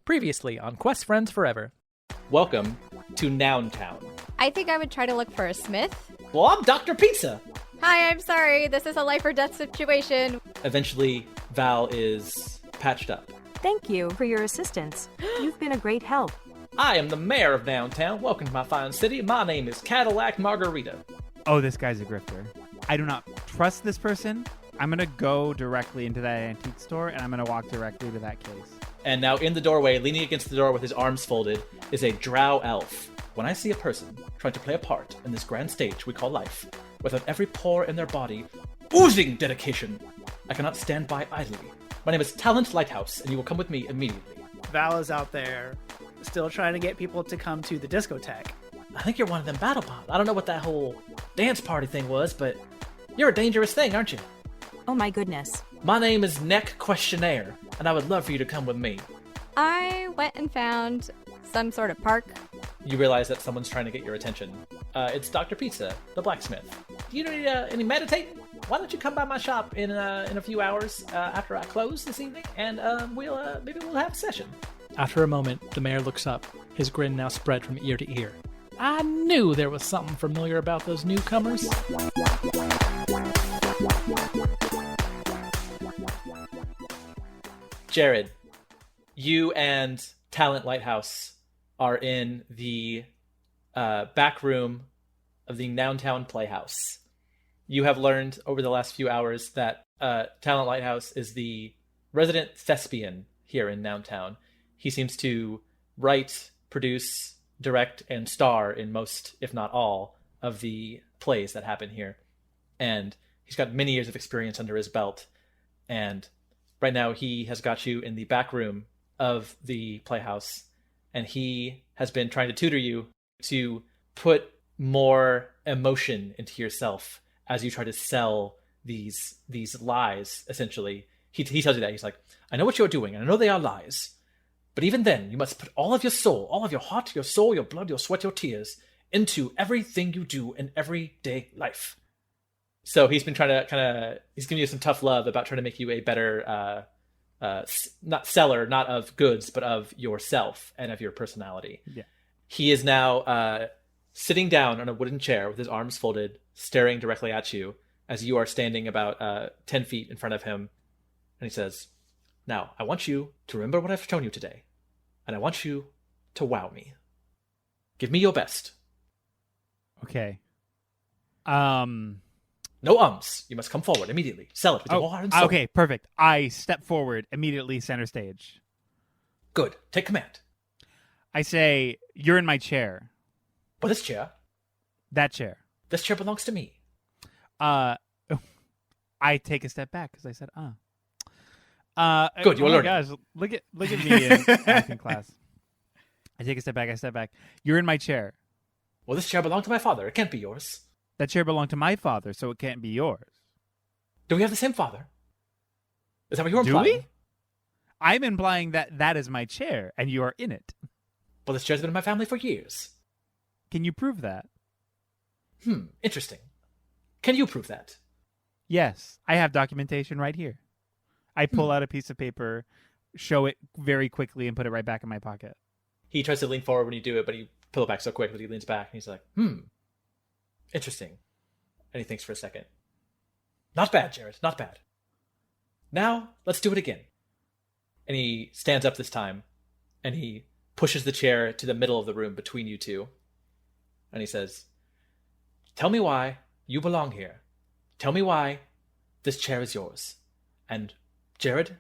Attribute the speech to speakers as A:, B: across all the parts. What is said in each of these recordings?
A: Previously on Quest Friends Forever. Welcome to Noun Town.
B: I think I would try to look for a smith.
A: Well, I'm Dr. Pizza.
B: Hi, I'm sorry. This is a life or death situation.
A: Eventually, Val is patched up.
C: Thank you for your assistance. You've been a great help.
A: I am the mayor of Noun Town. Welcome to my fine city. My name is Cadillac Margarita.
D: Oh, this guy's a grifter. I do not trust this person. I'm going to go directly into that antique store, and I'm going to walk directly to that case.
A: And now in the doorway, leaning against the door with his arms folded, is a drow elf. When I see a person trying to play a part in this grand stage we call life, with every pore in their body oozing dedication, I cannot stand by idly. My name is Talent Lighthouse, and you will come with me immediately.
E: Val is out there, still trying to get people to come to the discotheque.
A: I think you're one of them battle pods. I don't know what that whole dance party thing was, but you're a dangerous thing, aren't you?
C: Oh my goodness.
A: My name is Neck Questionnaire, and I would love for you to come with me.
B: I went and found some sort of park.
A: You realize that someone's trying to get your attention. It's Dr. Pizza, the blacksmith. Do you need any meditating? Why don't you come by my shop in a few hours after I close this evening, and maybe we'll have a session. After a moment, the mayor looks up, his grin now spread from ear to ear. I knew there was something familiar about those newcomers. Jared, you and Talent Lighthouse are in the back room of the Nountown Playhouse. You have learned over the last few hours that Talent Lighthouse is the resident thespian here in Nountown. He seems to write, produce, direct, and star in most, if not all, of the plays that happen here. And he's got many years of experience under his belt. And right now he has got you in the back room of the Playhouse. And he has been trying to tutor you to put more emotion into yourself as you try to sell these lies, essentially. He tells you that. He's like, I know what you're doing, and I know they are lies. But even then, you must put all of your soul, all of your heart, your soul, your blood, your sweat, your tears into everything you do in everyday life. So he's been trying to he's giving you some tough love about trying to make you a better, not seller, not of goods, but of yourself and of your personality.
D: Yeah.
A: He is now sitting down on a wooden chair with his arms folded, staring directly at you as you are standing about 10 feet in front of him. And he says, now, I want you to remember what I've shown you today. And I want you to wow me. Give me your best.
D: Okay.
A: No ums. You must come forward immediately. Sell it with your heart and soul.
D: Okay, perfect. I step forward immediately, center stage.
A: Good. Take command.
D: I say, you're in my chair.
A: Well, this chair.
D: That chair.
A: This chair belongs to me.
D: I take a step back because I said,
A: Good, you're
D: oh
A: learning.
D: Gosh, look at me in acting class. I take a step back. You're in my chair.
A: Well, this chair belonged to my father. It can't be yours.
D: That chair belonged to my father, so it can't be yours.
A: Do we have the same father? Is that what you're
D: Do
A: implying?
D: we? I'm implying that is my chair, and you are in it.
A: Well, this chair's been in my family for years.
D: Can you prove that?
A: Interesting. Can you prove that?
D: Yes, I have documentation right here. I pull out a piece of paper, show it very quickly, and put it right back in my pocket.
A: He tries to lean forward when you do it, but you pull it back so quick that he leans back, and he's like, interesting. And he thinks for a second. Not bad, Jared, not bad. Now, let's do it again. And he stands up this time, and he pushes the chair to the middle of the room between you two. And he says, tell me why you belong here. Tell me why this chair is yours. And, Jared,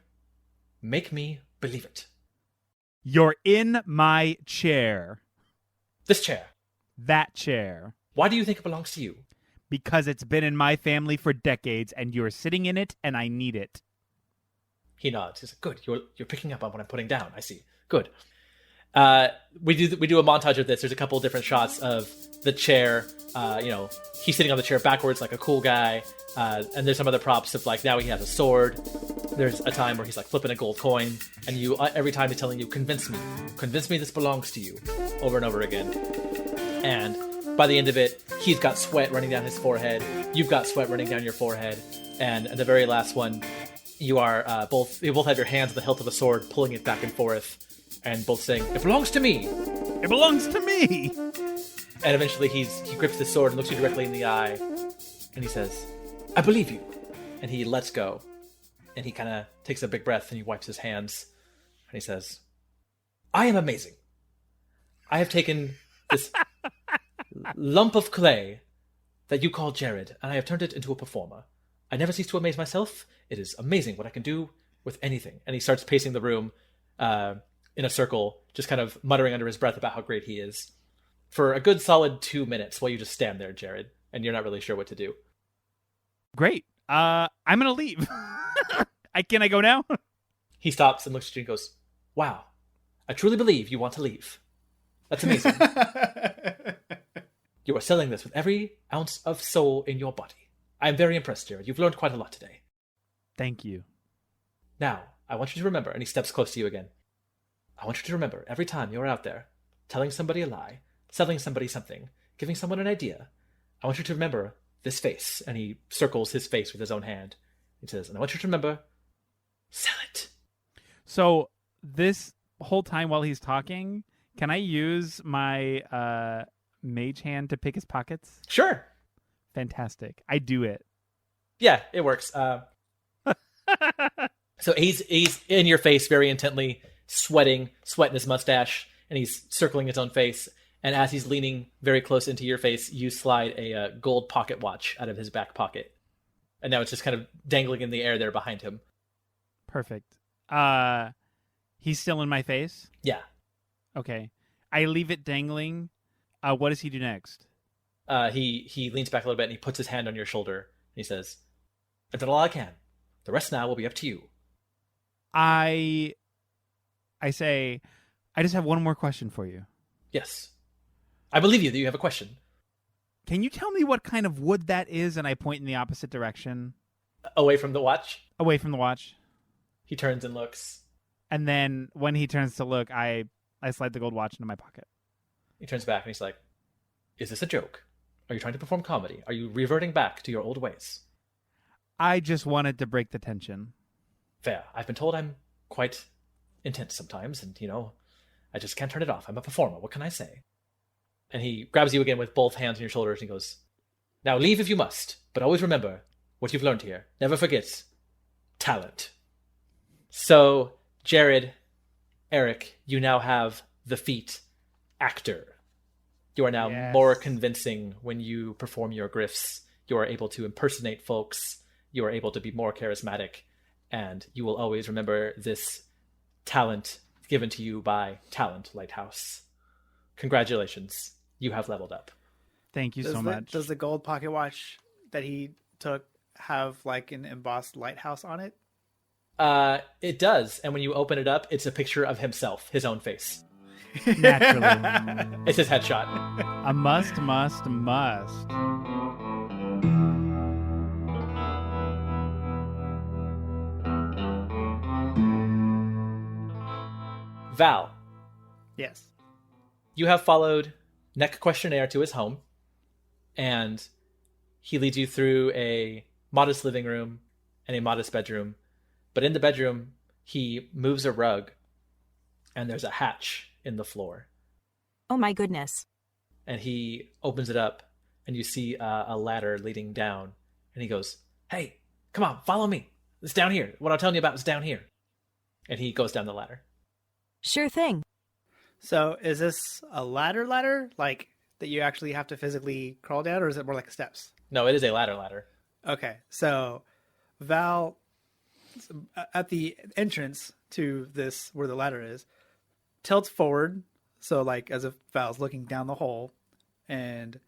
A: make me believe it.
D: You're in my chair.
A: This chair.
D: That chair.
A: Why do you think it belongs to you?
D: Because it's been in my family for decades, and you're sitting in it, and I need it.
A: He nods. He's like, good, you're picking up on what I'm putting down. I see. Good. We do a montage of this. There's a couple of different shots of the chair. He's sitting on the chair backwards like a cool guy. And there's some other props of like now he has a sword. There's a time where he's like flipping a gold coin, and you every time he's telling you, convince me this belongs to you, over and over again. And by the end of it, he's got sweat running down his forehead. You've got sweat running down your forehead. And at the very last one, you both have your hands on the hilt of a sword, pulling it back and forth. and both saying, "It belongs to me."
D: It belongs to me.
A: And eventually he grips the sword and looks you directly in the eye, and he says, "I believe you." And he lets go, and he kind of takes a big breath and he wipes his hands, and he says, "I am amazing. I have taken this lump of clay that you call Jared, and I have turned it into a performer. I never cease to amaze myself. It is amazing what I can do with anything." And he starts pacing the room in a circle, just kind of muttering under his breath about how great he is, for a good solid 2 minutes while you just stand there, Jared, and you're not really sure what to do.
D: Great. I'm gonna leave. Can I go now?
A: He stops and looks at you and goes, "Wow, I truly believe you want to leave. That's amazing. You are selling this with every ounce of soul in your body. I am very impressed, Jared. You've learned quite a lot today.
D: Thank you.
A: Now, I want you to remember," and he steps close to you again. "I want you to remember every time you're out there telling somebody a lie, selling somebody something, giving someone an idea, I want you to remember this face." And he circles his face with his own hand. He says, "And I want you to remember, sell it."
D: So this whole time while he's talking, can I use my mage hand to pick his pockets?
A: Sure.
D: Fantastic. I do it.
A: Yeah, it works. So he's in your face very intently, sweating his mustache, and he's circling his own face. And as he's leaning very close into your face, you slide a gold pocket watch out of his back pocket. And now it's just kind of dangling in the air there behind him.
D: Perfect. He's still in my face?
A: Yeah.
D: Okay. I leave it dangling. What does he do next?
A: He leans back a little bit and he puts his hand on your shoulder. And he says, "I've done all I can. The rest now will be up to you."
D: I say, I just have one more question for you.
A: Yes. I believe you that you have a question.
D: Can you tell me what kind of wood that is? And I point in the opposite direction.
A: Away from the watch.
D: Away from the watch.
A: He turns and looks.
D: And then when he turns to look, I slide the gold watch into my pocket.
A: He turns back and he's like, "Is this a joke? Are you trying to perform comedy? Are you reverting back to your old ways?"
D: I just wanted to break the tension.
A: "Fair. I've been told I'm quite intense sometimes, and, I just can't turn it off. I'm a performer. What can I say?" And he grabs you again with both hands on your shoulders and he goes, "Now leave if you must, but always remember what you've learned here. Never forget talent." So, Jared, Eric, you now have the feat actor. You are now
D: Yes.
A: more convincing when you perform your grifts. You are able to impersonate folks. You are able to be more charismatic. And you will always remember this talent given to you by Talent Lighthouse. Congratulations. You have leveled up.
D: Thank you so much.
E: Does the gold pocket watch that he took have like an embossed lighthouse on it?
A: It does. And when you open it up, it's a picture of himself, his own face.
D: Naturally.
A: It's his headshot.
D: A must.
A: Val,
E: Yes.
A: you have followed Neck Questionnaire to his home, and he leads you through a modest living room and a modest bedroom. But in the bedroom, he moves a rug, and there's a hatch in the floor.
C: Oh my goodness.
A: And he opens it up, and you see a ladder leading down. And he goes, "Hey, come on, follow me. It's down here. What I'm telling you about is down here." And he goes down the ladder.
C: Sure thing.
E: So is this a ladder, like that you actually have to physically crawl down, or is it more like steps?
A: No, it is a ladder.
E: Okay, so Val, at the entrance to this, where the ladder is, tilts forward, so like as if Val's looking down the hole, and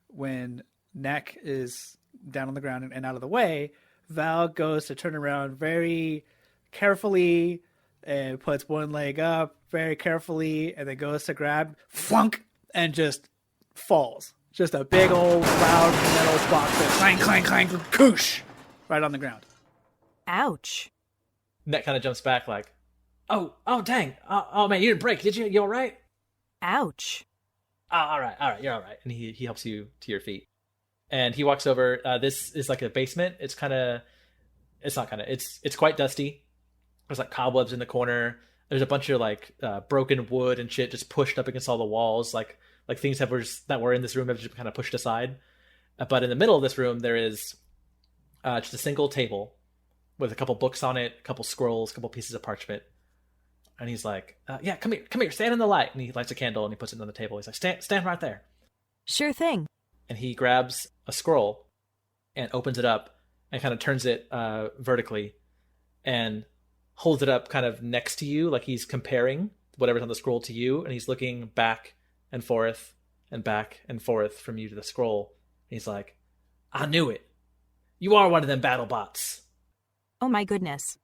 E: when Neck is down on the ground and out of the way, Val goes to turn around very carefully and puts one leg up very carefully, and then goes to grab, flunk, and just falls. Just a big old loud metal box that clang, clang, clang, koosh, right on the ground.
C: Ouch.
A: Neck kind of jumps back like, oh, dang. Oh, man, you didn't break, did you? You all right?
C: Ouch.
A: Oh, all right, you're all right. And he helps you to your feet. And he walks over. This is like a basement. It's quite dusty. There's like cobwebs in the corner. There's a bunch of like broken wood and shit just pushed up against all the walls, like things that were in this room have just kind of pushed aside. But in the middle of this room, there is just a single table with a couple books on it, a couple scrolls, a couple pieces of parchment. And he's like, yeah, come here, stand in the light. And he lights a candle and he puts it on the table. He's like, stand right there.
C: Sure thing.
A: And he grabs a scroll and opens it up and kind of turns it vertically and holds it up kind of next to you, like he's comparing whatever's on the scroll to you. And he's looking back and forth from you to the scroll. And he's like, I knew it. You are one of them battle bots.
C: Oh my goodness.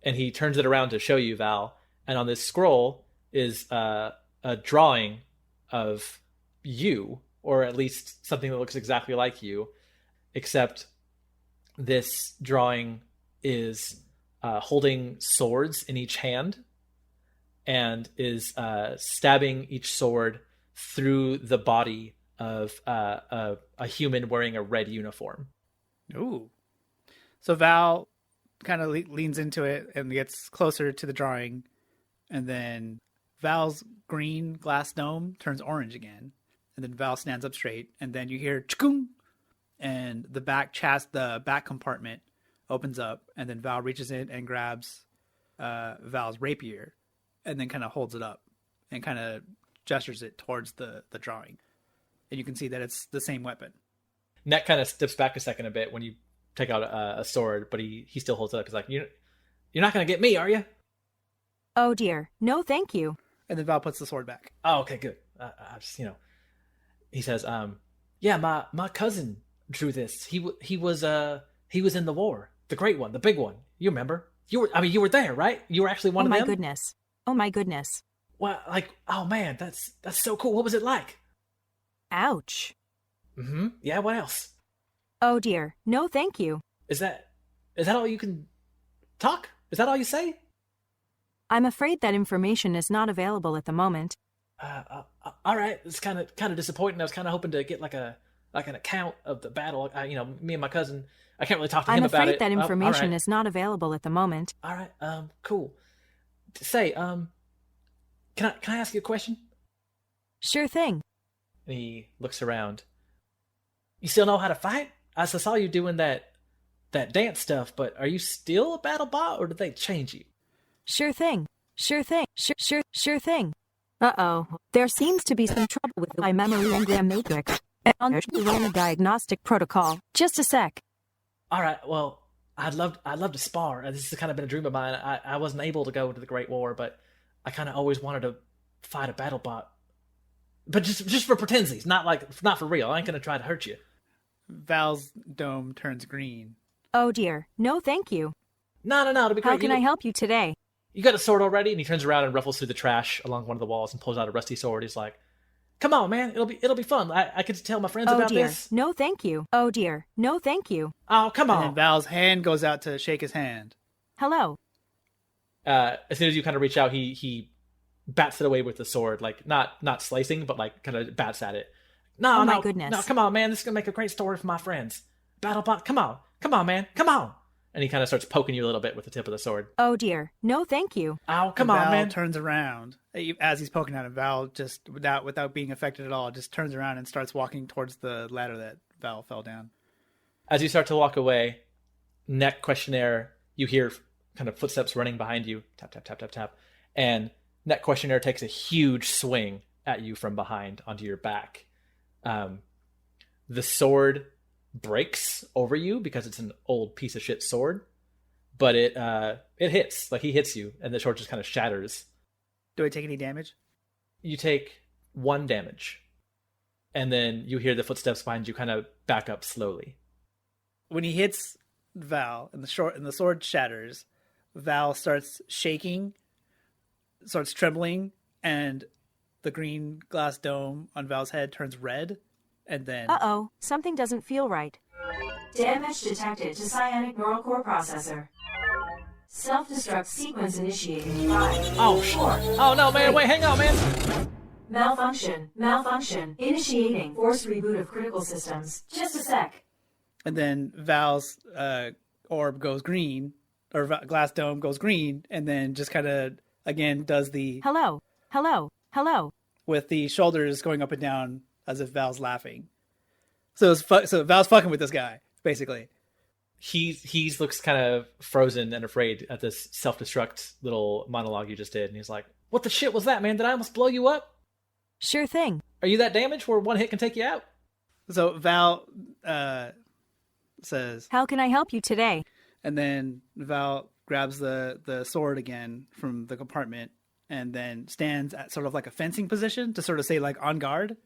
A: And he turns it around to show you, Val. And on this scroll is a drawing of you, or at least something that looks exactly like you, except this drawing is holding swords in each hand and is stabbing each sword through the body of a human wearing a red uniform.
E: Ooh. So Val kind of leans into it and gets closer to the drawing. And then Val's green glass dome turns orange again. And then Val stands up straight. And then you hear chkung, and the back compartment opens up. And then Val reaches in and grabs Val's rapier, and then kind of holds it up and kind of gestures it towards the drawing. And you can see that it's the same weapon.
A: Net kind of steps back a bit when you take out a sword, but he still holds it up. He's like, you're not going to get me, are you?
C: Oh dear. No, thank you.
E: And then Val puts the sword back.
A: Oh, okay, good. I just, he says, yeah, my cousin drew this. He was in the war, the great one, the big one. You remember? You were there, right? You were actually one of them.
C: Oh my goodness.
A: Well, like, oh man, that's so cool. What was it like?
C: Ouch.
A: Mm-hmm. Yeah. What else?
C: Oh dear. No, thank you.
A: Is that all you can talk? Is that all you say?
C: I'm afraid that information is not available at the moment.
A: All right. It's kind of disappointing. I was kind of hoping to get like an account of the battle. Me and my cousin. I can't really talk to him about it.
C: I'm afraid that information is not available at the moment.
A: All right. Cool. Say, can I ask you a question?
C: Sure thing.
A: And he looks around. You still know how to fight? I saw you doing that dance stuff, but are you still a battle bot, or did they change you?
C: Sure thing. Sure thing. Sure thing. Uh-oh. There seems to be some trouble with my memory engram matrix. I'll run a diagnostic protocol. Just a sec.
A: All right. Well, I'd love to spar. This has kind of been a dream of mine. I wasn't able to go to the Great War, but I kind of always wanted to fight a battle bot. But just for pretensies, not for real. I ain't gonna try to hurt you.
E: Val's dome turns green.
C: Oh dear. No, thank you.
A: No, it'll be great.
C: How can I help you today?
A: You got a sword already? And he turns around and ruffles through the trash along one of the walls and pulls out a rusty sword. He's like, "Come on, man! It'll be fun. I could tell my friends about this."
C: No, thank you. Oh dear. No, thank you.
A: Oh, come on!
E: And then Val's hand goes out to shake his hand.
C: Hello.
A: As soon as you kind of reach out, he bats it away with the sword, like not slicing, but like kind of bats at it. No,
C: my goodness.
A: No, come on, man! This is gonna make a great story for my friends. BattleBot, come on, man, come on! And he kind of starts poking you a little bit with the tip of the sword.
C: Oh dear. No, thank you.
A: Oh, come on,
E: Val
A: man!
E: Turns around as he's poking at him. Val just without being affected at all, just turns around and starts walking towards the ladder that Val fell down.
A: As you start to walk away, neck questionnaire, you hear kind of footsteps running behind you. Tap, tap, tap, tap, tap. And neck questionnaire takes a huge swing at you from behind onto your back. The sword breaks over you because it's an old piece of shit sword, but it hits. Like, he hits you, and the sword just kind of shatters.
E: Do I take any damage?
A: You take 1 damage, and then you hear the footsteps behind you kind of back up slowly.
E: When he hits Val and the sword shatters, Val starts shaking, starts trembling, and the green glass dome on Val's head turns red, and then...
C: Uh-oh, something doesn't feel right.
F: Damage detected to cyanic neural core processor. Self-destruct sequence initiated. 5,
A: Oh,
F: 4.
A: Oh, no, man, wait, hang on, man!
F: Malfunction. Initiating forced reboot of critical systems. Just a sec.
E: And then Val's orb goes green, or glass dome goes green, and then just kind of again does the
C: Hello, hello, hello.
E: with the shoulders going up and down as if Val's laughing. So so Val's fucking with this guy basically.
A: He looks kind of frozen and afraid at this self-destruct little monologue you just did, and he's like, "What the shit was that, man? Did I almost blow you up?
C: Sure thing.
A: Are you that damaged where one hit can take you out?"
E: So Val says,
C: How can I help you today?
E: and then Val grabs the sword again from the compartment and then stands at sort of like a fencing position to sort of say like on guard.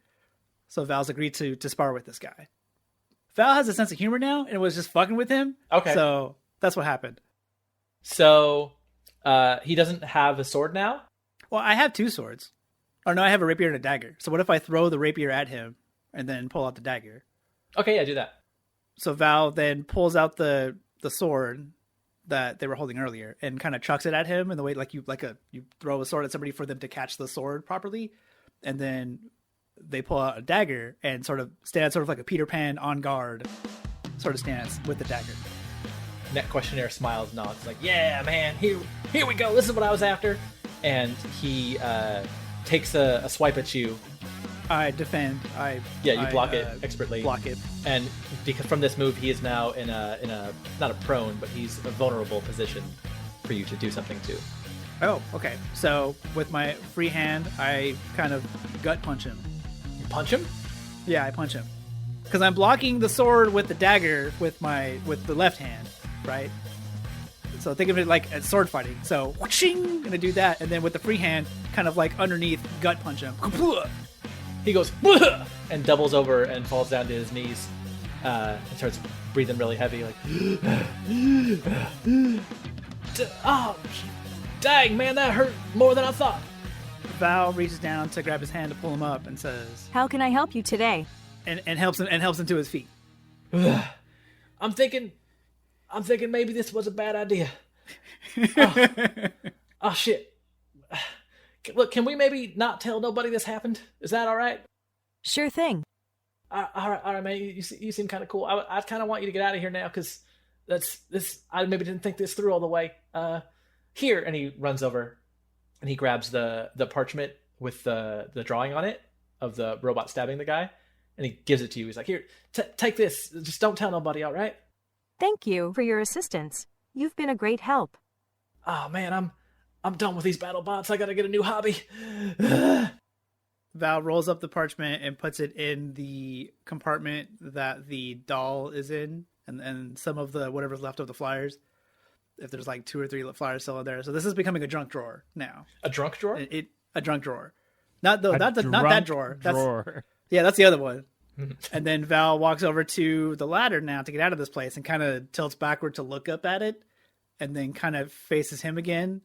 E: So Val's agreed to spar with this guy. Val has a sense of humor now and was just fucking with him.
A: Okay.
E: So that's what happened.
A: So he doesn't have a sword now?
E: Well, I have two swords. Or no, I have a rapier and a dagger. So what if I throw the rapier at him and then pull out the dagger?
A: Okay, yeah, do that.
E: So Val then pulls out the sword that they were holding earlier and kind of chucks it at him in the way like you throw a sword at somebody for them to catch the sword properly, and then they pull out a dagger and sort of stand sort of like a Peter Pan on guard sort of stance with the dagger.
A: Net questionnaire smiles and nods like, "Yeah, man, here we go. This is what I was after." And he takes a swipe at you.
E: I defend.
A: You block it expertly.
E: Block it.
A: And because from this move, he is now in a not a prone, but he's a vulnerable position for you to do something to.
E: Oh, okay. So with my free hand, I kind of gut punch him.
A: You punch him?
E: Yeah, I punch him because I'm blocking the sword with the dagger with the left hand, right? So think of it like as sword fighting. So whooshing, gonna do that, and then with the free hand, kind of like underneath, gut punch him.
A: He goes "Bleh!" and doubles over and falls down to his knees and starts breathing really heavy, like, "Oh, dang, man, that hurt more than I thought."
E: Val reaches down to grab his hand to pull him up and says,
C: How can I help you today?
E: and helps him to his feet.
A: I'm thinking maybe this was a bad idea. Oh shit. Look, can we maybe not tell nobody this happened? Is that all right?
C: Sure thing.
A: All right, man. You seem kind of cool. I kind of want you to get out of here now because I maybe didn't think this through all the way. Here, and he runs over and he grabs the parchment with the drawing on it of the robot stabbing the guy, and he gives it to you. He's like, "Here, take this. Just don't tell nobody, all right?"
C: Thank you for your assistance. You've been a great help.
A: Oh man, I'm done with these battle bots. I gotta get a new hobby.
E: Val rolls up the parchment and puts it in the compartment that the doll is in, and some of the whatever's left of the flyers. If there's like 2 or 3 flyers still in there, so this is becoming a drunk drawer now.
A: A drunk drawer?
E: A drunk drawer, not that drawer.
D: Drawer.
E: That's the other one. And then Val walks over to the ladder now to get out of this place and kind of tilts backward to look up at it, and then kind of faces him again.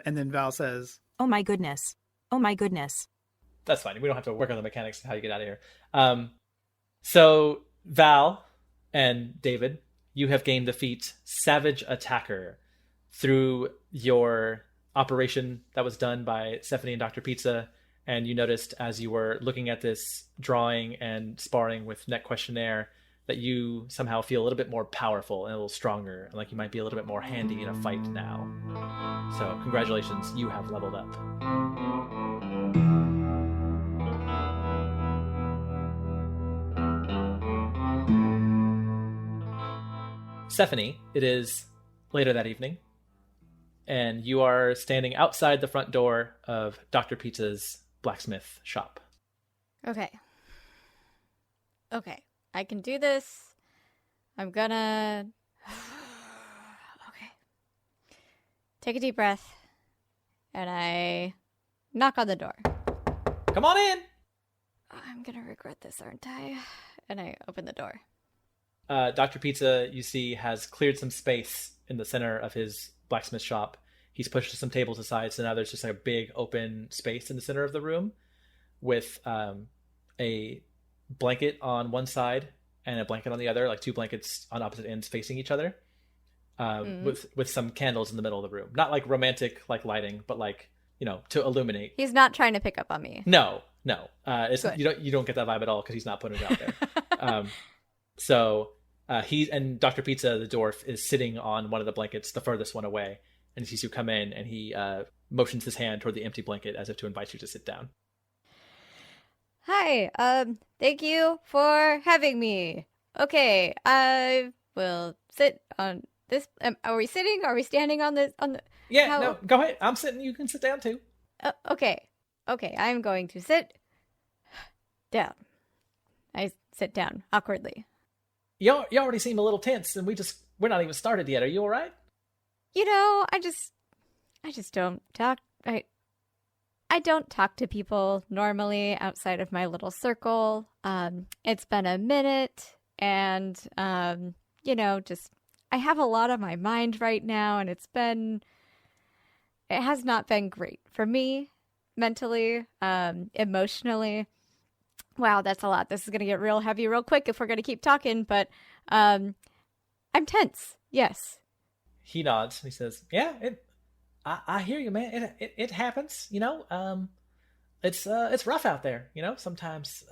E: And then Val says,
C: Oh my goodness. Oh my goodness.
A: That's fine. We don't have to work on the mechanics of how you get out of here. So Val and David, you have gained the feat Savage Attacker through your operation that was done by Stephanie and Dr. Pizza. And you noticed as you were looking at this drawing and sparring with Net Questionnaire that you somehow feel a little bit more powerful and a little stronger, and like you might be a little bit more handy in a fight now. So congratulations, you have leveled up. Stephanie, it is later that evening, and you are standing outside the front door of Dr. Pizza's blacksmith shop.
B: Okay, I can do this. I'm gonna... Okay. Take a deep breath, and I knock on the door.
A: Come on in!
B: I'm gonna regret this, aren't I? And I open the door.
A: Dr. Pizza, you see, has cleared some space in the center of his blacksmith shop. He's pushed some tables aside, so now there's just like a big open space in the center of the room with a blanket on one side and a blanket on the other, like 2 blankets on opposite ends facing each other, with some candles in the middle of the room. Not like romantic like lighting, but like, you know, to illuminate.
B: He's not trying to pick up on me.
A: No. You don't get that vibe at all because he's not putting it out there. So he and Dr. Pizza, the dwarf, is sitting on one of the blankets, the furthest one away, and he sees you come in, and he motions his hand toward the empty blanket as if to invite you to sit down.
B: Hi, thank you for having me. Okay, I will sit on this. Are we sitting? Are we standing on this?
A: Yeah, no, go ahead. I'm sitting. You can sit down too.
B: Okay, I'm going to sit down. I sit down awkwardly.
A: You already seem a little tense, and we're not even started yet. Are you all right?
B: I just don't talk. I don't talk to people normally outside of my little circle. It's been a minute, and just I have a lot on my mind right now, and it has not been great for me mentally, emotionally. Wow, that's a lot. This is going to get real heavy real quick if we're going to keep talking, but I'm tense. Yes.
A: He nods. He says, "Yeah, I hear you, man. It happens, It's rough out there, sometimes.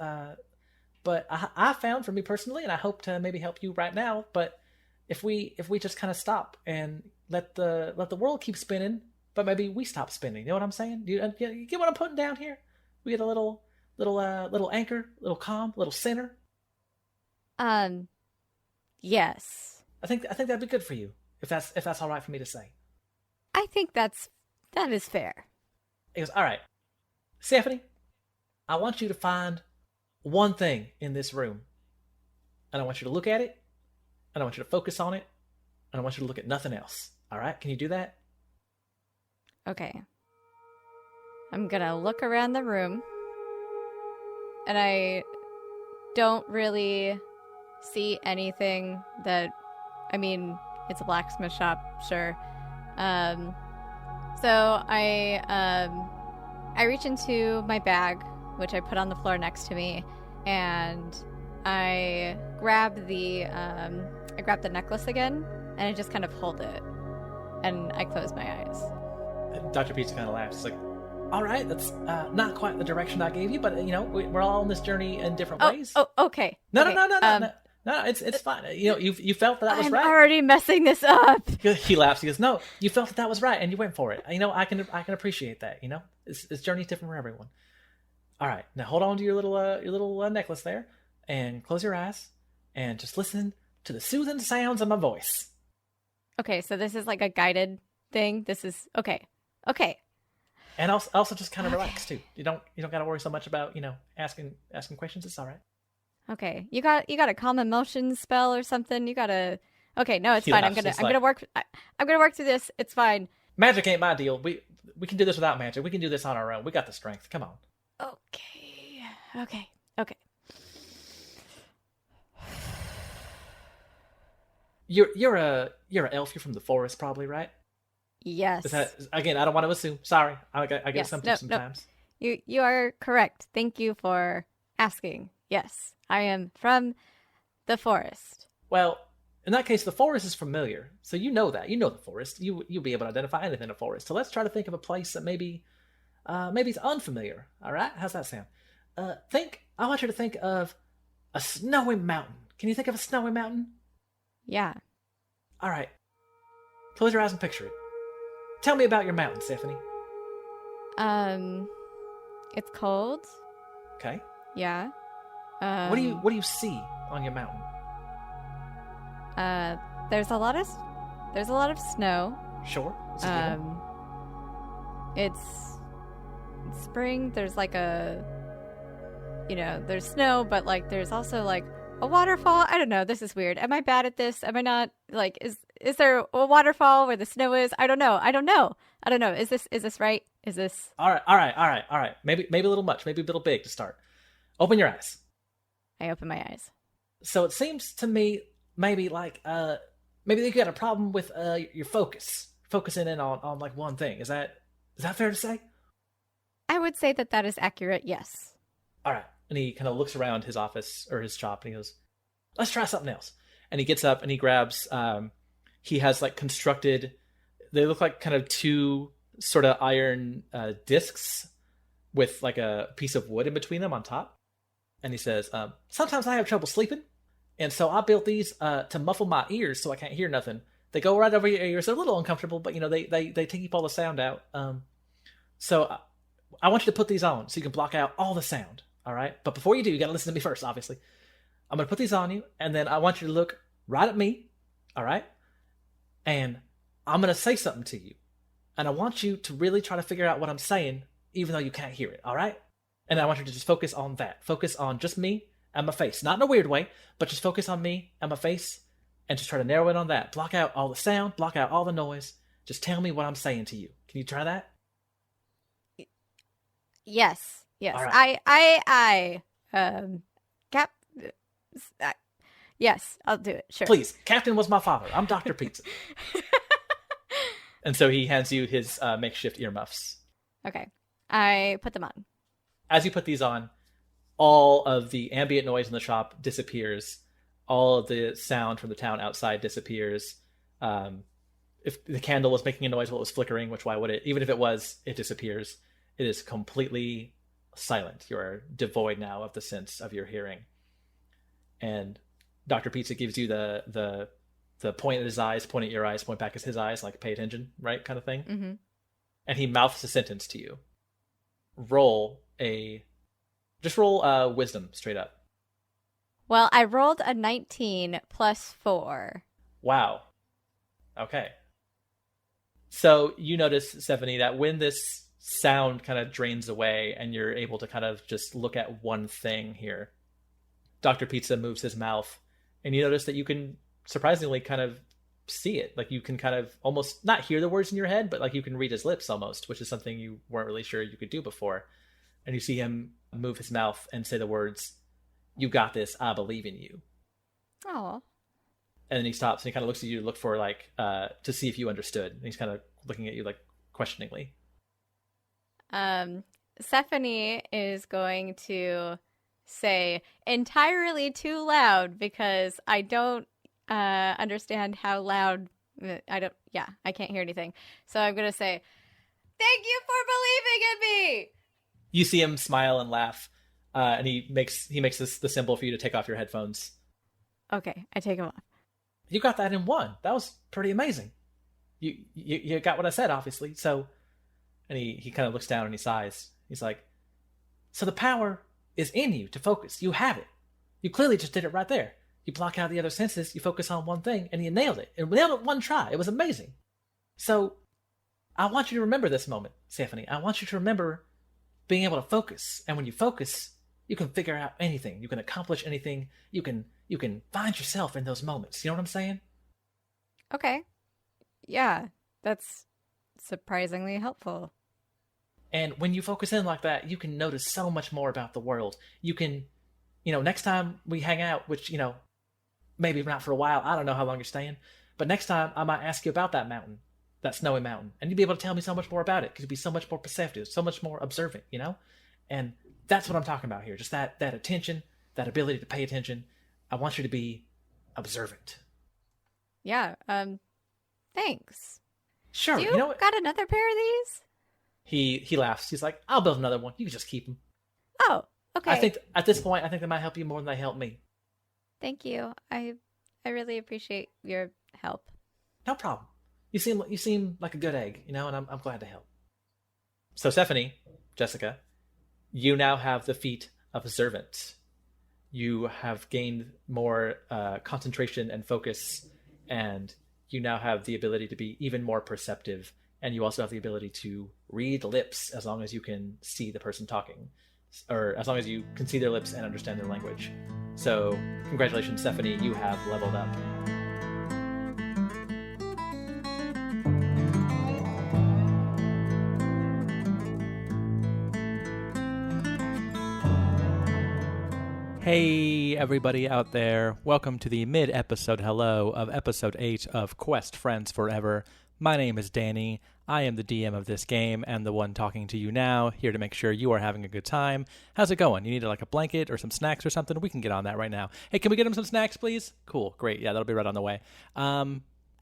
A: But I found for me personally, and I hope to maybe help you right now. But if we just kind of stop and let the world keep spinning, but maybe we stop spinning. You know what I'm saying? You get what I'm putting down here? We get a little anchor, little calm, little center.
B: Yes.
A: I think that'd be good for you if that's all right for me to say.
B: I think that is fair.
A: He goes, all right, Stephanie, I want you to find one thing in this room, and I want you to look at it, and I want you to focus on it, and I want you to look at nothing else. All right? Can you do that?
B: Okay. I'm gonna look around the room, and I don't really see anything that, it's a blacksmith shop, sure. So I reach into my bag, which I put on the floor next to me, and I grab the necklace again, and I just kind of hold it, and I close my eyes.
A: Dr. Pizza kind of laughs. It's like, all right, that's not quite the direction I gave you, but we're all on this journey in different ways.
B: Oh, okay.
A: No,
B: okay.
A: No, it's fine. You felt that was right.
B: I'm already messing this up.
A: He laughs. He goes, "No, you felt that was right, and you went for it. I can appreciate that. This journey's different for everyone. All right, now hold on to your little necklace there, and close your eyes, and just listen to the soothing sounds of my voice."
B: Okay, so this is like a guided thing. This is okay.
A: And also just kind of relax too. You don't got to worry so much about asking questions. It's all right.
B: Okay, you got a calm emotions spell or something. You got to. Okay, no, it's fine. I'm gonna work through this. It's fine.
A: Magic ain't my deal. We can do this without magic. We can do this on our own. We got the strength. Come on.
B: Okay.
A: You're a elf. You're from the forest, probably, right?
B: Yes.
A: Again, I don't want to assume. Sorry, I get
B: yes.
A: sometimes.
B: No. You are correct. Thank you for asking. Yes, I am from the forest.
A: Well, in that case, the forest is familiar, so you know that. You know the forest. You'll be able to identify anything in a forest. So let's try to think of a place that maybe it's unfamiliar. All right, how's that sound? I want you to think of a snowy mountain. Can you think of a snowy mountain?
B: Yeah.
A: All right. Close your eyes and picture it. Tell me about your mountain, Stephanie.
B: It's cold.
A: Okay.
B: Yeah.
A: What do you see on your mountain?
B: There's a lot of snow.
A: Sure.
B: It's spring. There's there's snow, but there's also a waterfall. I don't know. This is weird. Am I bad at this? Am I not? Is there a waterfall where the snow is? I don't know. Is this right? Is this
A: all right? Maybe a little much. Maybe a little big to start. Open your eyes.
B: I open my eyes.
A: So it seems to me maybe you got a problem with your focusing in on one thing. Is that fair to say?
B: I would say that is accurate. Yes.
A: All right. And he kind of looks around his office or his shop and he goes, "Let's try something else." And he gets up and he grabs. He has constructed. They look like kind of two sort of iron discs with a piece of wood in between them on top. And he says, "Sometimes I have trouble sleeping, and so I built these to muffle my ears so I can't hear nothing. They go right over your ears. They're a little uncomfortable, but they keep all the sound out. So I want you to put these on so you can block out all the sound, all right? But before you do, you got to listen to me first, obviously. I'm going to put these on you, and then I want you to look right at me, all right? And I'm going to say something to you. And I want you to really try to figure out what I'm saying, even though you can't hear it, all right? And I want you to just focus on that. Focus on just me and my face. Not in a weird way, but just focus on me and my face, and just try to narrow in on that. Block out all the sound, block out all the noise. Just tell me what I'm saying to you. Can you try that?
B: Yes. Yes.
A: All right.
B: Yes, I'll do it. Sure.
A: Please, Captain was my father. I'm Dr. Pizza. And so he hands you his makeshift earmuffs.
B: Okay. I put them on.
A: As you put these on, all of the ambient noise in the shop disappears. All of the sound from the town outside disappears. If the candle was making a noise while it was flickering, which why would it? Even if it was, it disappears. It is completely silent. You are devoid now of the sense of your hearing. And Dr. Pizza gives you the point at his eyes, point at your eyes, point back at his eyes, like pay attention, right, kind of thing.
B: Mm-hmm.
A: And he mouths a sentence to you. Roll wisdom straight up.
B: Well, I rolled a 19 plus 4.
A: Wow. Okay. So you notice, Stephanie, that when this sound kind of drains away and you're able to kind of just look at one thing here, Dr. Pizza moves his mouth, and you notice that you can surprisingly kind of see it. Like you can kind of almost not hear the words in your head, but like you can read his lips almost, which is something you weren't really sure you could do before. And you see him move his mouth and say the words, "You got this, I believe in you."
B: Oh.
A: And then he stops and he kind of looks at you to look for like, to see if you understood. And he's kind of looking at you like questioningly.
B: Stephanie is going to say entirely too loud because I don't understand how loud I can't hear anything. So I'm going to say, "Thank you for believing in me."
A: You see him smile and laugh, and he makes the symbol for you to take off your headphones.
B: Okay, I take them off.
A: You got that in one. That was pretty amazing. You got what I said, obviously. So, and he kind of looks down and he sighs. He's like, "So the power is in you to focus. You have it. You clearly just did it right there. You block out the other senses, you focus on one thing, and you nailed it. And nailed it one try. It was amazing. So, I want you to remember this moment, Stephanie. I want you to remember being able to focus. And when you focus, you can figure out anything. You can accomplish anything. You can find yourself in those moments. You know what I'm saying?"
B: Okay. Yeah, that's surprisingly helpful.
A: And when you focus in like that, you can notice so much more about the world. You can, next time we hang out, which, maybe not for a while. I don't know how long you're staying. But next time, I might ask you about that mountain, that snowy mountain. And you'd be able to tell me so much more about it because you'd be so much more perceptive, so much more observant, And that's what I'm talking about here. Just that attention, that ability to pay attention. I want you to be observant.
B: Yeah, thanks.
A: Sure.
B: Do you
A: know what?
B: got another pair of these?
A: He laughs. He's like, "I'll build another one. You can just keep them."
B: Oh, okay.
A: I think at this point, they might help you more than they help me.
B: Thank you. I really appreciate your help.
A: No problem. You seem like a good egg, and I'm glad to help. So Stephanie, Jessica, you now have the feat of observant. You have gained more concentration and focus, and you now have the ability to be even more perceptive. And you also have the ability to read lips as long as you can see the person talking, or as long as you can see their lips and understand their language. So congratulations, Stephanie, you have leveled up. Hey, everybody out there. Welcome to the mid-episode hello of episode 8 of Quest Friends Forever. My name is Danny. I am the DM of this game and the one talking to you now, here to make sure you are having a good time. How's it going? You need like a blanket or some snacks or something? We can get on that right now. Hey, can we get him some snacks, please? Cool, great. Yeah, that'll be right on the way.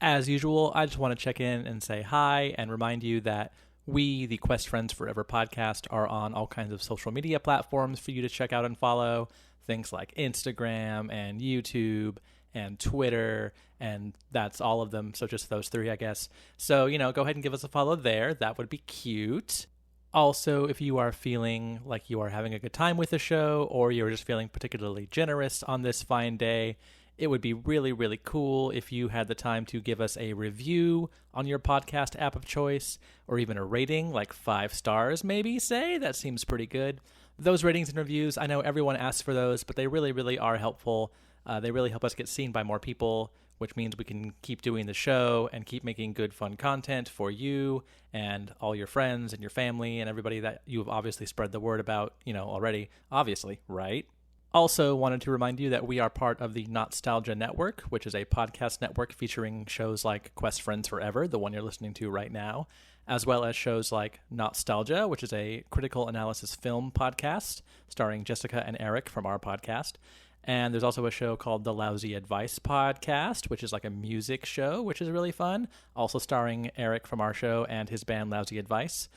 A: As usual, I just want to check in and say hi and remind you that we, the Quest Friends Forever podcast, are on all kinds of social media platforms for you to check out and follow. Things like Instagram and YouTube and Twitter, and that's all of them. So just those 3, I guess. So, go ahead and give us a follow there. That would be cute. Also, if you are feeling like you are having a good time with the show, or you're just feeling particularly generous on this fine day, it would be really, really cool if you had the time to give us a review on your podcast app of choice, or even a rating, like 5 stars maybe, say. That seems pretty good. Those ratings and reviews, I know everyone asks for those, but they really, really are helpful. They really help us get seen by more people, which means we can keep doing the show and keep making good, fun content for you and all your friends and your family and everybody that you've obviously spread the word about, already, obviously, right? Also wanted to remind you that we are part of the Nostalgia Network, which is a podcast network featuring shows like Quest Friends Forever, the one you're listening to right now, as well as shows like Nostalgia, which is a critical analysis film podcast starring Jessica and Eric from our podcast. And there's also a show called The Lousy Advice Podcast, which is like a music show, which is really fun, also starring Eric from our show and his band Lousy Advice.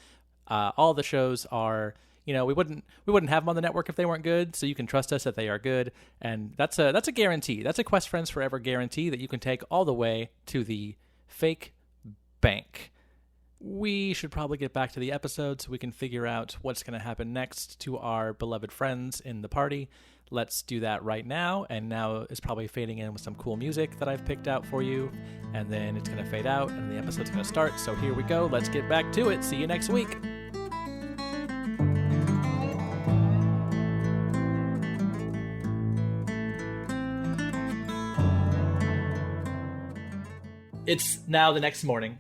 A: All the shows are... we wouldn't have them on the network if they weren't good, so you can trust us that they are good, and that's a guarantee. That's a Quest Friends Forever guarantee that you can take all the way to the fake bank. We should probably get back to the episode so we can figure out what's going to happen next to our beloved friends in the party. Let's do that right now, and now is probably fading in with some cool music that I've picked out for you, and then it's going to fade out, and the episode's going to start, so here we go. Let's get back to it. See you next week. It's now the next morning.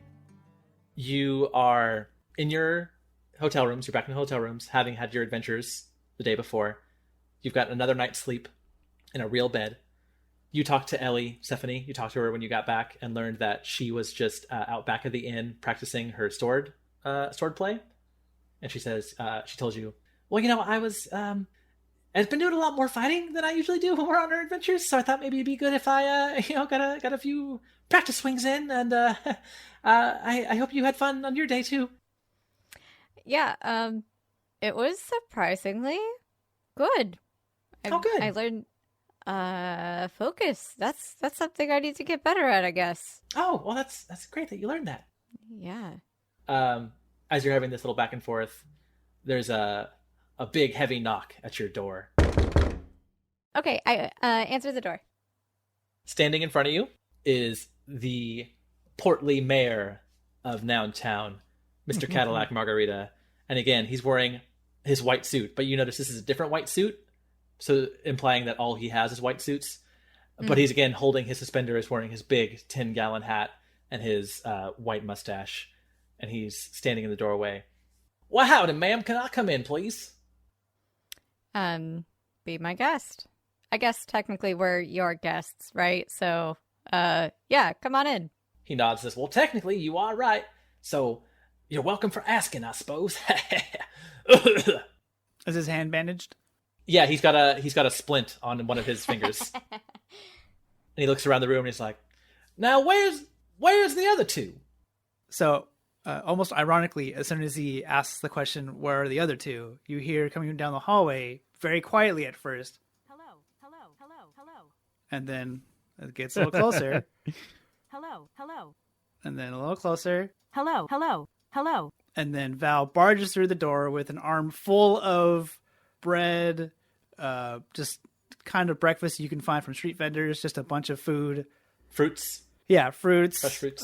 A: You are in your hotel rooms. You're back in the hotel rooms, having had your adventures the day before. You've got another night's sleep in a real bed. You talked to Ellie, Stephanie. You talked to her when you got back and learned that she was just out back of the inn practicing her sword play. And she says, she told you, well, I've been doing a lot more fighting than I usually do when we're on our adventures, so I thought maybe it'd be good if I, got a few practice swings in, and I hope you had fun on your day too.
B: Yeah, it was surprisingly good.
A: Good.
B: I learned focus. That's something I need to get better at, I guess.
A: Oh, well, that's great that you learned that.
B: Yeah.
A: As you're having this little back and forth, there's a big heavy knock at your door.
B: Okay, I answer the door.
A: Standing in front of you is the portly mayor of Nountown, Mr. Cadillac Margarita. And again, he's wearing his white suit, but you notice this is a different white suit, so implying that all he has is white suits. But he's again holding his suspenders, wearing his big 10-gallon hat and his white mustache, and he's standing in the doorway. Well, howdy, ma'am. Can I come in, please?
B: Be my guest. I guess technically we're your guests, right? So, yeah, come on in.
A: He nods and says, well, technically you are right. So you're welcome for asking, I suppose.
E: Is his hand bandaged?
A: Yeah, he's got a splint on one of his fingers. And he looks around the room and he's like, now where's the other two?
E: So, almost ironically, as soon as he asks the question, where are the other two, you hear coming down the hallway, very quietly at first,
C: Hello, hello, hello, hello.
E: and then it gets a little closer,
C: Hello, hello.
E: and then a little closer,
C: Hello, hello, hello.
E: and then Val barges through the door with an arm full of bread, just kind of breakfast you can find from street vendors, just a bunch of food.
A: Fruits.
E: Yeah, fruits.
A: Fresh fruits.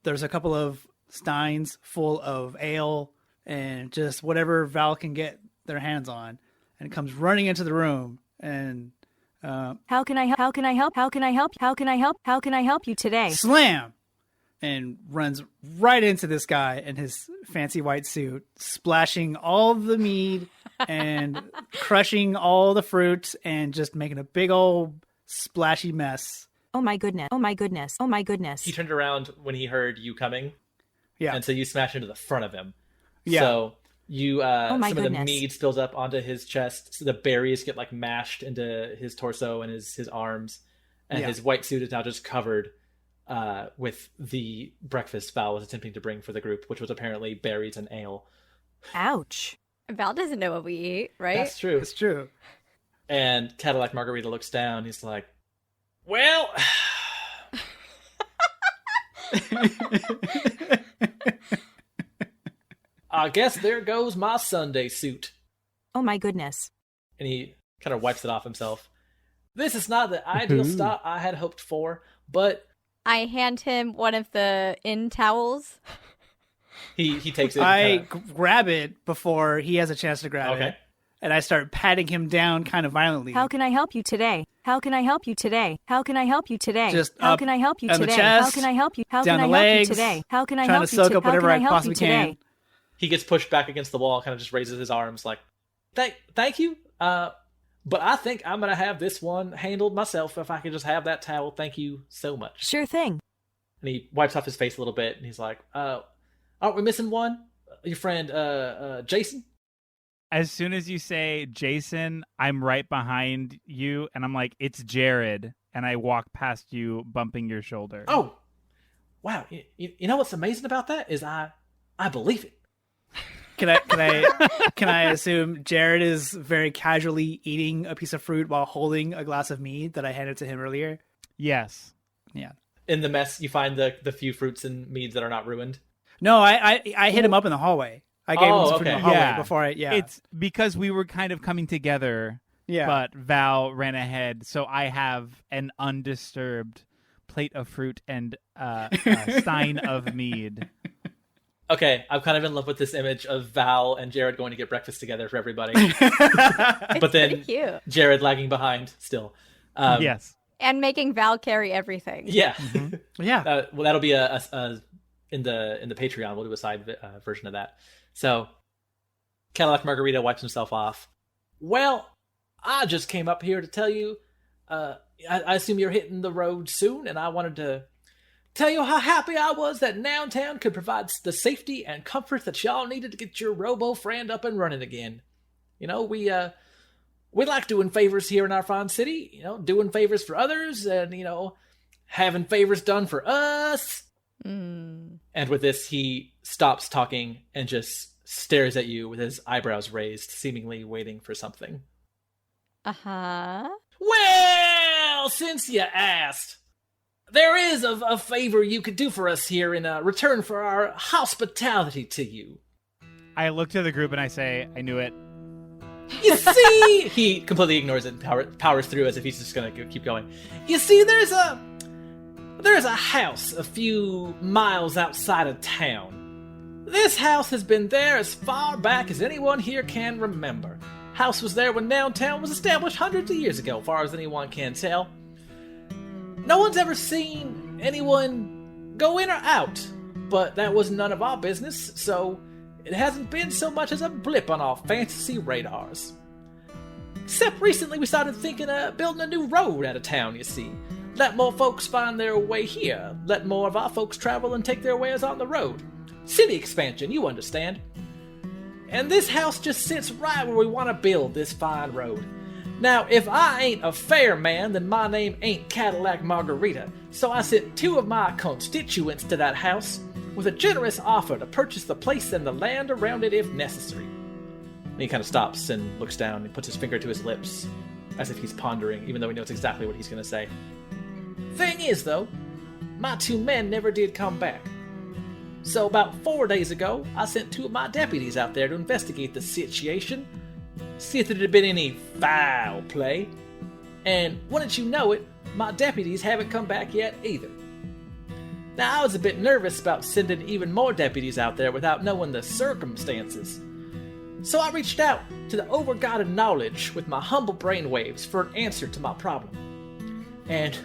E: There's a couple of steins full of ale and just whatever Val can get their hands on, and comes running into the room and
C: How can I help? How can I help? How can I help? How can I help? How can I help you today?
E: slam and runs right into this guy in his fancy white suit, splashing all the mead and crushing all the fruit and just making a big old splashy mess.
C: Oh my goodness. Oh my goodness. Oh my goodness.
A: He turned around when he heard you coming.
E: Yeah.
A: And so you smash into the front of him.
E: Yeah.
A: So you,
C: my
A: some of the
C: goodness.
A: mead spills up onto his chest. So the berries get like mashed into his torso and his arms. And
E: Yeah.
A: his white suit is now just covered with the breakfast Val was attempting to bring for the group, which was apparently berries and ale.
C: Ouch.
B: Val doesn't know what we eat, right?
A: That's true.
E: It's true.
A: And Cadillac Margarita looks down. He's like, well, I guess there goes my Sunday suit.
C: Oh my goodness.
A: And he kind of wipes it off himself. This is not the ideal stop I had hoped for, but...
B: I hand him one of the inn towels.
A: He takes it.
E: I grab it before he has a chance to grab it. And I start patting him down kind of violently.
C: How can I help you today? How can I help you today? How can I help you today?
E: Just
C: how
E: up
C: can I help you
E: on the
C: today?
E: chest,
C: How can I help you? How
E: down
C: can
E: the
C: I help
E: legs,
C: you today? How can I
E: trying
C: help
E: to
C: you
E: soak up
C: How
E: whatever
C: can I
E: I
C: help
E: possibly
C: you today?
E: can.
A: He gets pushed back against the wall, kind of just raises his arms like, thank you. But I think I'm going to have this one handled myself. If I could just have that towel, thank you so much.
C: Sure thing.
A: And he wipes off his face a little bit, and he's like, aren't we missing one? Your friend, Jason?
D: As soon as you say Jason, I'm right behind you, and I'm like, it's Jared, and I walk past you, bumping your shoulder.
A: Oh, wow! You know what's amazing about that is I believe it.
E: Can I assume Jared is very casually eating a piece of fruit while holding a glass of mead that I handed to him earlier?
D: Yes.
E: Yeah.
A: In the mess, you find the few fruits and meads that are not ruined.
E: No, I hit him up in the hallway. I gave him some fruit in the hallway before
D: It's because we were kind of coming together.
E: Yeah.
D: But Val ran ahead, so I have an undisturbed plate of fruit and a stein of mead.
A: Okay, I'm kind of in love with this image of Val and Jared going to get breakfast together for everybody. But then
B: cute.
A: Jared lagging behind still.
D: Yes.
B: And making Val carry everything.
A: Yeah.
E: Mm-hmm. Yeah.
A: Well, that'll be a in the Patreon. We'll do a side version of that. So, Cadillac Margarita wipes himself off. Well, I just came up here to tell you, I assume you're hitting the road soon, and I wanted to tell you how happy I was that Nountown could provide the safety and comfort that y'all needed to get your robo-friend up and running again. You know, we like doing favors here in our fine city, you know, doing favors for others and, you know, having favors done for us.
B: Mm.
A: And with this, he stops talking and just stares at you with his eyebrows raised, seemingly waiting for something.
B: Uh-huh.
A: Well, since you asked, there is a favor you could do for us here in return for our hospitality to you.
D: I look to the group and I say, I knew it.
A: You see, he completely ignores it and powers through as if he's just going to keep going. You see, there's a house a few miles outside of town. This house has been there as far back as anyone here can remember. House was there when Downtown was established hundreds of years ago, far as anyone can tell. No one's ever seen anyone go in or out, but that was none of our business, so it hasn't been so much as a blip on our fantasy radars. Except recently we started thinking of building a new road out of town, you see. Let more folks find their way here. Let more of our folks travel and take their wares on the road. City expansion, you understand. And this house just sits right where we want to build this fine road. Now, if I ain't a fair man, then my name ain't Cadillac Margarita, so I sent two of my constituents to that house with a generous offer to purchase the place and the land around it if necessary. And he kind of stops and looks down and puts his finger to his lips, as if he's pondering, even though he knows exactly what he's going to say. Thing is, though, my two men never did come back. So about 4 days ago, I sent two of my deputies out there to investigate the situation, see if there had been any foul play. And wouldn't you know it, my deputies haven't come back yet either. Now, I was a bit nervous about sending even more deputies out there without knowing the circumstances. So I reached out to the overguided knowledge with my humble brainwaves for an answer to my problem. And,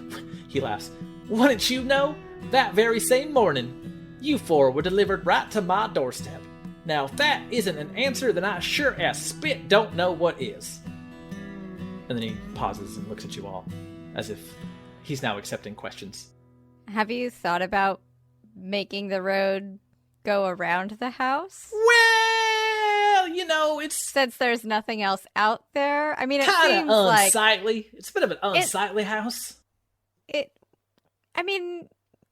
A: he laughs, wouldn't you know, that very same morning, you four were delivered right to my doorstep. Now, if that isn't an answer, then I sure as spit don't know what is. And then he pauses and looks at you all, as if he's now accepting questions.
B: Have you thought about making the road go around the house?
A: Well, you know, it's
B: Since there's nothing else out there. I mean, it
A: kind
B: seems
A: of
B: like
A: unsightly. It's a bit of an unsightly house.
B: I mean,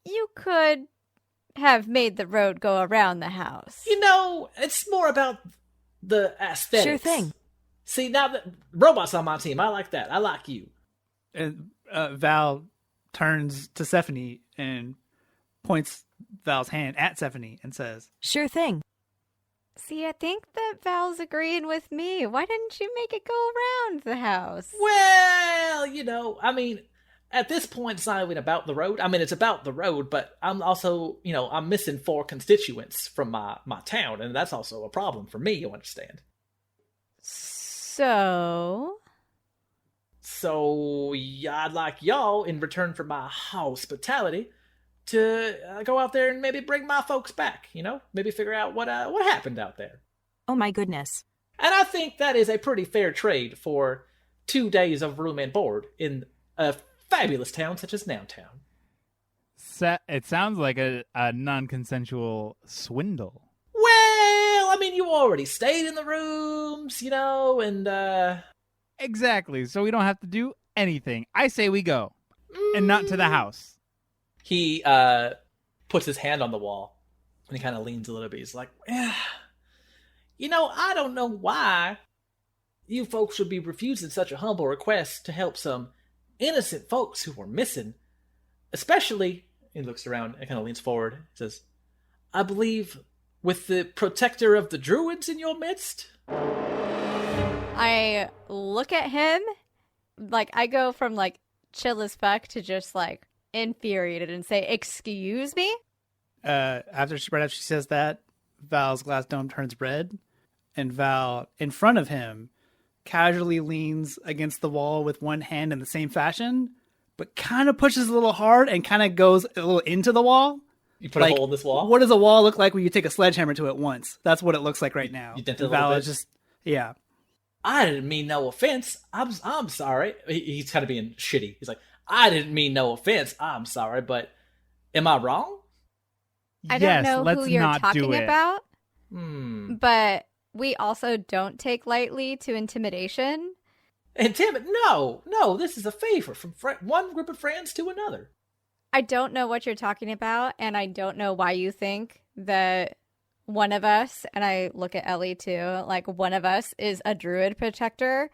B: you could have made the road go around the house.
A: You know, it's more about the aesthetics.
C: Sure thing.
A: See, now that robots on my team, I like that. I like you.
E: And Val turns to Stephanie and points Val's hand at Stephanie and says,
C: Sure thing.
B: See, I think that Val's agreeing with me. Why didn't you make it go around the house?
A: Well, I mean, at this point, it's not even about the road. I mean, it's about the road, but I'm also, I'm missing 4 constituents from my town, and that's also a problem for me, you understand?
B: So,
A: yeah, I'd like y'all, in return for my hospitality, to go out there and maybe bring my folks back, Maybe figure out what happened out there.
C: Oh my goodness.
A: And I think that is a pretty fair trade for 2 days of room and board in a fabulous town such as Nowntown.
D: It sounds like a non-consensual swindle.
A: Well, I mean, you already stayed in the rooms, and
D: Exactly, so we don't have to do anything. I say we go. And not to the house.
A: He puts his hand on the wall, and he kind of leans a little bit. He's like, I don't know why you folks would be refusing such a humble request to help some innocent folks who were missing. Especially, he looks around and kind of leans forward and says, I believe with the protector of the druids in your midst?
B: I look at him, I go from, chill as fuck to just, infuriated and say, excuse me?
E: Right after she says that, Val's glass dome turns red, and Val, in front of him, casually leans against the wall with one hand in the same fashion, but kind of pushes a little hard and kind of goes a little into the wall.
A: You put a hole in this wall?
E: What does a wall look like when you take a sledgehammer to it once? That's what it looks like right now.
A: You dent it a
E: Val
A: little
E: is
A: bit?
E: just, yeah.
A: I didn't mean no offense. I'm sorry. He's kind of being shitty. He's like, I didn't mean no offense. I'm sorry, but am I wrong?
B: I don't know
D: let's
B: who you're
D: not
B: talking
D: do it.
B: about, but we also don't take lightly to intimidation.
A: No, this is a favor from one group of friends to another.
B: I don't know what you're talking about, and I don't know why you think that one of us, and I look at Ellie too, one of us is a druid protector.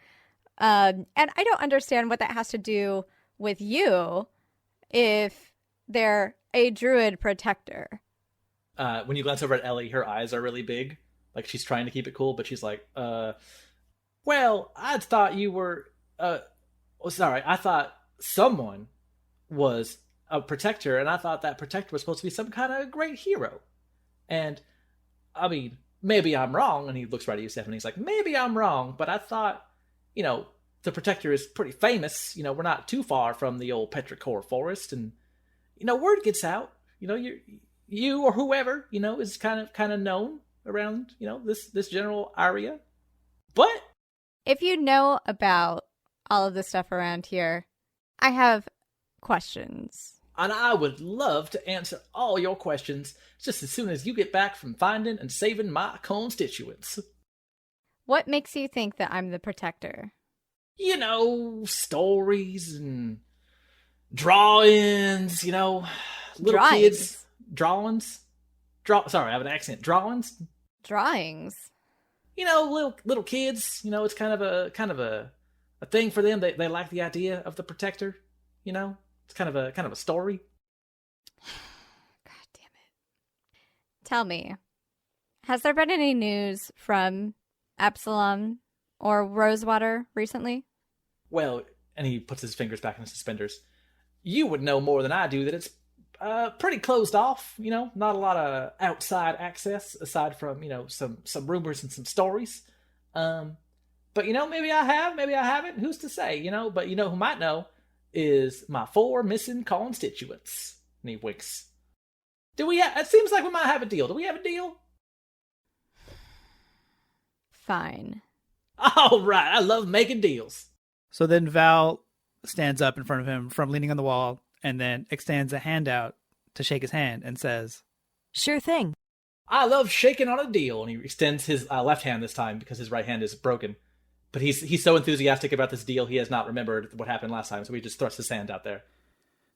B: And I don't understand what that has to do with you if they're a druid protector.
A: When you glance over at Ellie, her eyes are really big. Like she's trying to keep it cool, but she's like, well, I thought you were, sorry, I thought someone was a protector, and I thought that protector was supposed to be some kind of great hero. And, I mean, maybe I'm wrong. And he looks right at you, Stephanie. He's like, maybe I'm wrong, but I thought, the protector is pretty famous. We're not too far from the old Petrichor forest, and, word gets out. You or whoever, is kind of known around, this general area. But
B: if you know about all of the stuff around here, I have questions.
A: And I would love to answer all your questions just as soon as you get back from finding and saving my constituents.
B: What makes you think that I'm the protector?
A: Stories and drawings, little
B: Drawings?
A: kids. Drawings? Sorry, I have an accent. Drawings?
B: Drawings?
A: Little kids, it's kind of a thing for them. They like the idea of the protector, It's kind of a story.
B: God damn it. Tell me, has there been any news from Absalom or Rosewater recently?
A: Well, and he puts his fingers back in his suspenders. You would know more than I do that it's pretty closed off, not a lot of outside access aside from, some rumors and some stories. But, maybe I have, maybe I haven't. Who's to say, But who might know is my 4 missing constituents. And he winks. It seems like we might have a deal. Do we have a deal?
B: Fine.
A: All right. I love making deals.
E: So then Val stands up in front of him from leaning on the wall and then extends a hand out to shake his hand and says,
C: Sure thing.
A: I love shaking on a deal. And he extends his left hand this time because his right hand is broken. But he's so enthusiastic about this deal, he has not remembered what happened last time. So he just thrusts his hand out there.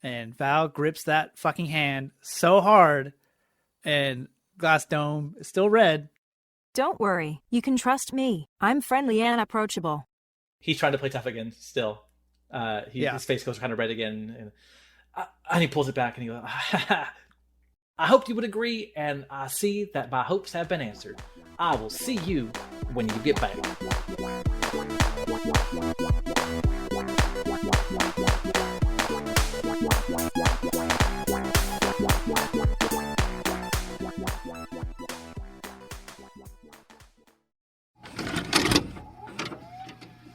E: And Val grips that fucking hand so hard, and Glass Dome is still red.
C: Don't worry. You can trust me. I'm friendly and approachable.
A: He's trying to play tough again still. His face goes kind of red again. And he pulls it back and he goes, I hoped you would agree, and I see that my hopes have been answered. I will see you when you get back.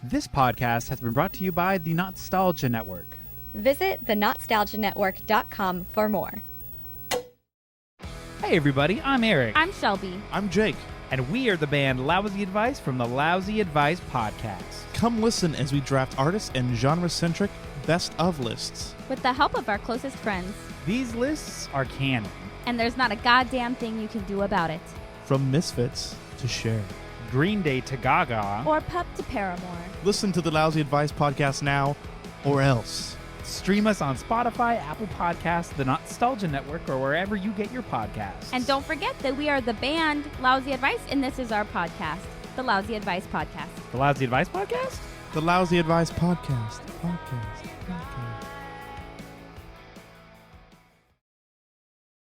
D: This podcast has been brought to you by the Nostalgia Network.
B: Visit thenostalgianetwork.com for more.
D: Hey everybody, I'm Eric.
G: I'm Shelby.
H: I'm Jake.
D: And we are the band Lousy Advice from the Lousy Advice Podcast.
H: Come listen as we draft artist and genre-centric best of lists.
G: With the help of our closest friends.
D: These lists are canon.
G: And there's not a goddamn thing you can do about it.
H: From Misfits to Cher.
D: Green Day to Gaga.
G: Or Pup to Paramore.
H: Listen to the Lousy Advice Podcast now, or else.
D: Stream us on Spotify, Apple Podcasts, the Nostalgia Network, or wherever you get your podcasts.
G: And don't forget that we are the band Lousy Advice, and this is our podcast, the Lousy Advice Podcast.
D: The Lousy Advice Podcast?
H: The Lousy Advice Podcast. Podcast.